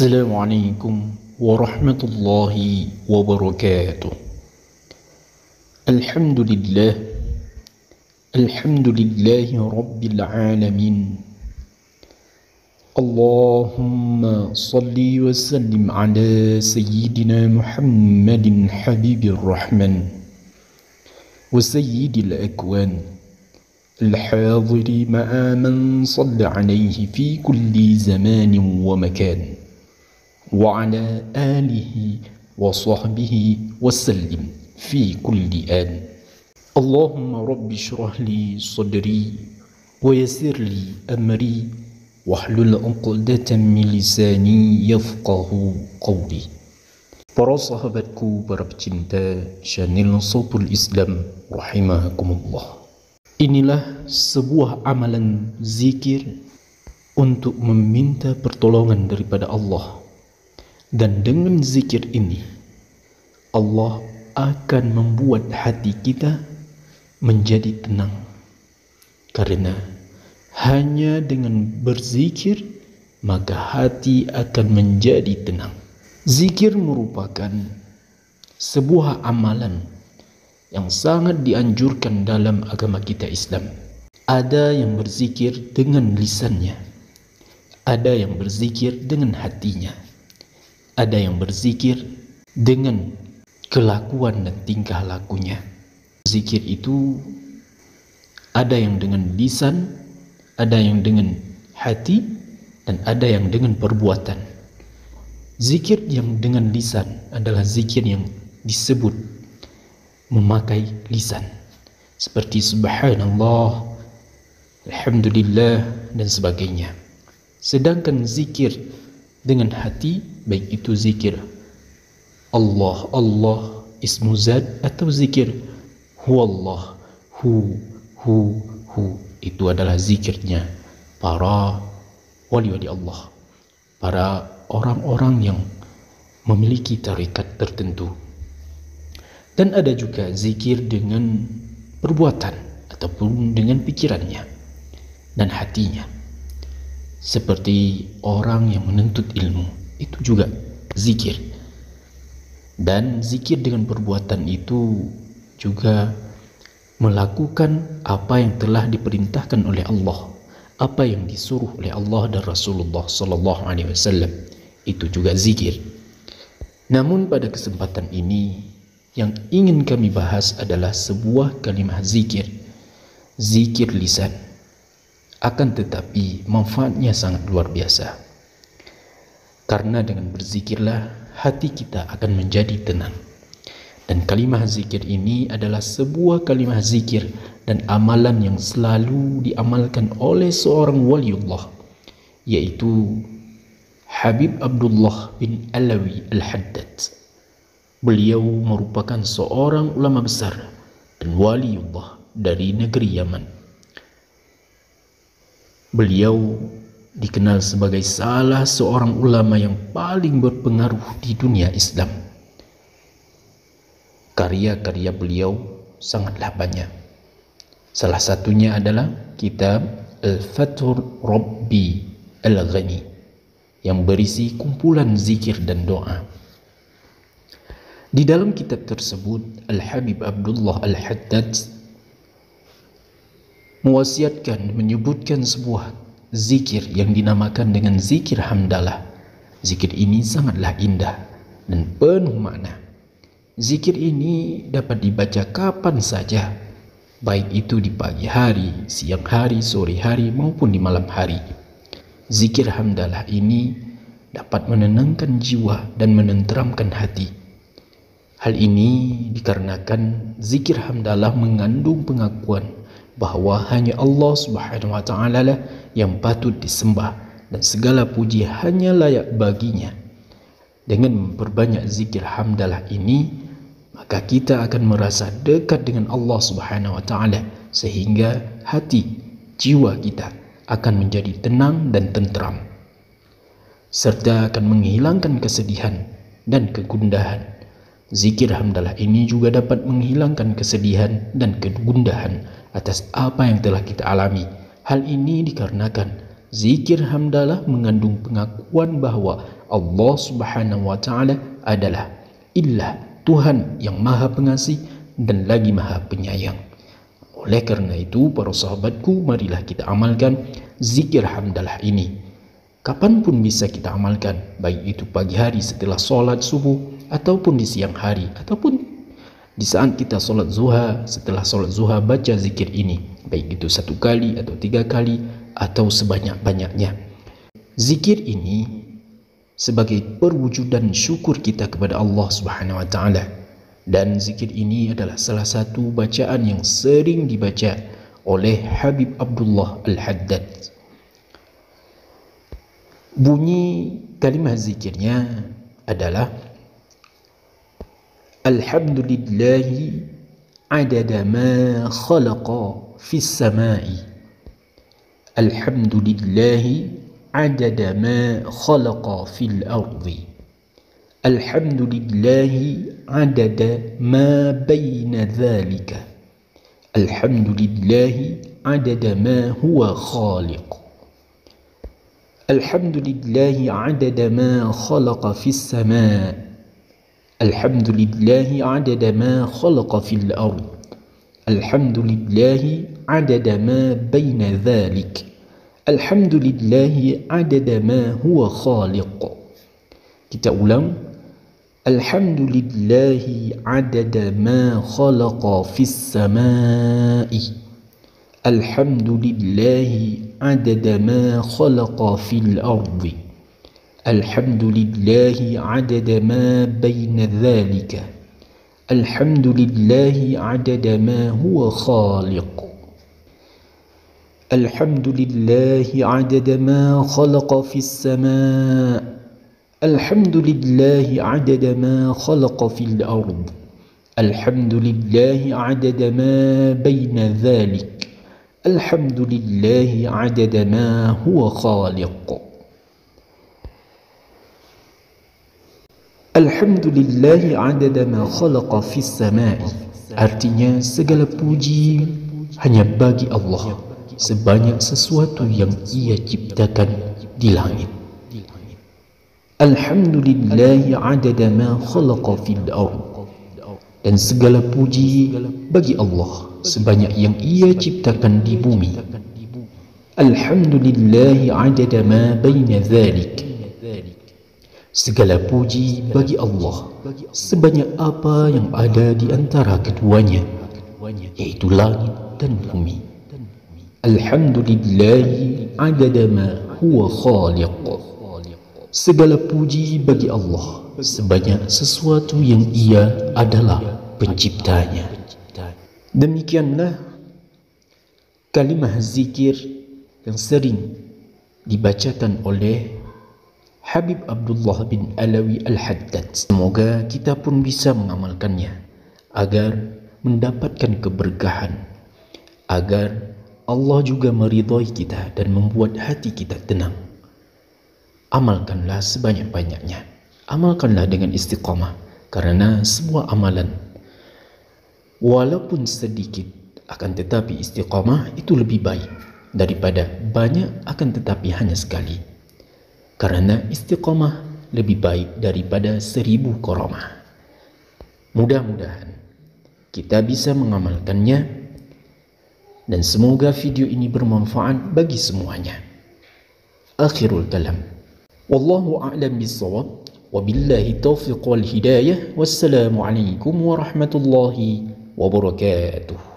Assalamualaikum warahmatullahi wabarakatuh. Alhamdulillah, alhamdulillahi rabbil alamin. Allahumma salli wa sallim ala sayyidina Muhammadin habibir rahman wa sayyidil akwan al-hadiri ma'a man salla alaihi fi kulli zamanin wa makan wa ala alihi wa sahbihi wa sallim fi kulli an. Allahumma rabbi shrah li sadri wa yassir li amri wahlul 'uqdatan min lisani yafqahu qawli. Para sahabatku, para pecinta channel Sautul Islam rahimakumullah. Inilah sebuah amalan zikir untuk meminta pertolongan daripada Allah. Dan dengan zikir ini, Allah akan membuat hati kita menjadi tenang. Karena hanya dengan berzikir, maka hati akan menjadi tenang. Zikir merupakan sebuah amalan yang sangat dianjurkan dalam agama kita Islam. Ada yang berzikir dengan lisannya, ada yang berzikir dengan hatinya, ada yang berzikir dengan kelakuan dan tingkah lakunya. Zikir itu ada yang dengan lisan, ada yang dengan hati, dan ada yang dengan perbuatan. Zikir yang dengan lisan adalah zikir yang disebut memakai lisan, seperti subhanallah, alhamdulillah, dan sebagainya. Sedangkan zikir dengan hati, baik itu zikir Allah, Allah ismu zat, atau zikir huwallah, hu, itu adalah zikirnya para wali-wali Allah, para orang-orang yang memiliki tarekat tertentu. Dan ada juga zikir dengan perbuatan ataupun dengan pikirannya dan hatinya, seperti orang yang menuntut ilmu, itu juga zikir. Dan zikir dengan perbuatan itu juga melakukan apa yang telah diperintahkan oleh Allah, apa yang disuruh oleh Allah dan Rasulullah sallallahu alaihi wasallam, itu juga zikir. Namun pada kesempatan ini yang ingin kami bahas adalah sebuah kalimat zikir, zikir lisan. Akan tetapi manfaatnya sangat luar biasa. Karena dengan berzikirlah hati kita akan menjadi tenang. Dan kalimah zikir ini adalah sebuah kalimah zikir dan amalan yang selalu diamalkan oleh seorang waliullah, yaitu Habib Abdullah bin Alawi Al-Haddad. Beliau merupakan seorang ulama besar dan waliullah dari negeri Yaman. Beliau dikenal sebagai salah seorang ulama yang paling berpengaruh di dunia Islam. Karya-karya beliau sangatlah banyak. Salah satunya adalah kitab Al-Fathur Rabbi Al-Ghani yang berisi kumpulan zikir dan doa. Di dalam kitab tersebut, Al-Habib Abdullah Al-Haddad mewasiatkan, menyebutkan sebuah zikir yang dinamakan dengan zikir hamdalah. Zikir ini sangatlah indah dan penuh makna. Zikir ini dapat dibaca kapan saja, baik itu di pagi hari, siang hari, sore hari, maupun di malam hari. Zikir hamdalah ini dapat menenangkan jiwa dan menenteramkan hati. Hal ini dikarenakan zikir hamdalah mengandung pengakuan bahwa hanya Allah Subhanahu wa Ta'ala lah yang patut disembah dan segala puji hanya layak baginya. Dengan memperbanyak zikir hamdalah ini, maka kita akan merasa dekat dengan Allah Subhanahu wa Ta'ala, sehingga hati, jiwa kita akan menjadi tenang dan tenteram, serta akan menghilangkan kesedihan dan kegundahan. Zikir hamdalah ini juga dapat menghilangkan kesedihan dan kegundahan atas apa yang telah kita alami. Hal ini dikarenakan Zikir hamdalah mengandung pengakuan bahawa Allah Subhanahu wa taala adalah ilah, Tuhan yang Maha Pengasih dan lagi Maha Penyayang. Oleh kerana itu, para sahabatku, marilah kita amalkan zikir hamdalah ini. Kapanpun bisa kita amalkan, baik itu pagi hari setelah solat subuh, ataupun di siang hari, ataupun di saat kita solat zuha. Setelah solat zuha, baca zikir ini, baik itu 1 kali atau 3 kali atau sebanyak-banyaknya. Zikir ini sebagai perwujudan syukur kita kepada Allah Subhanahu wa taala, dan zikir ini adalah salah satu bacaan yang sering dibaca oleh Habib Abdullah Al-Haddad. Bunyi kalimah zikirnya adalah Alhamdulillahi adada ma khalaqa fis samai. Alhamdulillahi adada ma khalaqa fil ardi. Alhamdulillahi adada ma baina dhalika. Alhamdulillahi adada ma huwa khaliq. Alhamdulillahi adada ma khalaqa fis sama'. Alhamdulillahi adada ma khalaqa fil ard. Alhamdulillahi adada ma baina dhalik. Alhamdulillahi adada ma huwa khaliq. Kita ulang. Alhamdulillahi adada ma khalaqa fis sama'i. Alhamdulillahi adada ma khalaqa fil ardi. Alhamdulillahi adada ma baina dhalika. Alhamdulillahi adada ma huwa khaliq. Alhamdulillahi adada ma khalaqa fis sama'. Alhamdulillahi adada ma khalaqa fil ard. Alhamdulillahi adada ma baina dhalik. Alhamdulillahi adada ma huwa khaliq. Alhamdulillahi adada ma khalaqa fis sama'i. Artinya segala puji hanya bagi Allah sebanyak sesuatu yang Ia ciptakan di langit. Alhamdulillahi adada ma khalaqa fil ard. Dan segala puji bagi Allah sebanyak yang Ia ciptakan di bumi. Alhamdulillahi adada ma baina dhalik. Segala puji bagi Allah sebanyak apa yang ada di antara keduanya, yaitu langit dan bumi. Alhamdulillahi adada ma huwa khaliq. Segala puji bagi Allah sebanyak sesuatu yang Ia adalah penciptanya. Demikianlah kalimah zikir yang sering dibacakan oleh Habib Abdullah bin Alawi Al-Haddad. Semoga kita pun bisa mengamalkannya agar mendapatkan keberkahan, agar Allah juga meridhai kita dan membuat hati kita tenang. Amalkanlah sebanyak-banyaknya. Amalkanlah dengan istiqamah, karena semua amalan walaupun sedikit akan tetapi istiqamah itu lebih baik daripada banyak akan tetapi hanya sekali. Karena istiqamah lebih baik daripada 1000 karamah. Mudah-mudahan kita bisa mengamalkannya, dan semoga video ini bermanfaat bagi semuanya. Akhirul kalam. Wallahu a'lam bis-shawab. Wabillahi taufiq wal hidayah. Wassalamualaikum warahmatullahi wabarakatuh.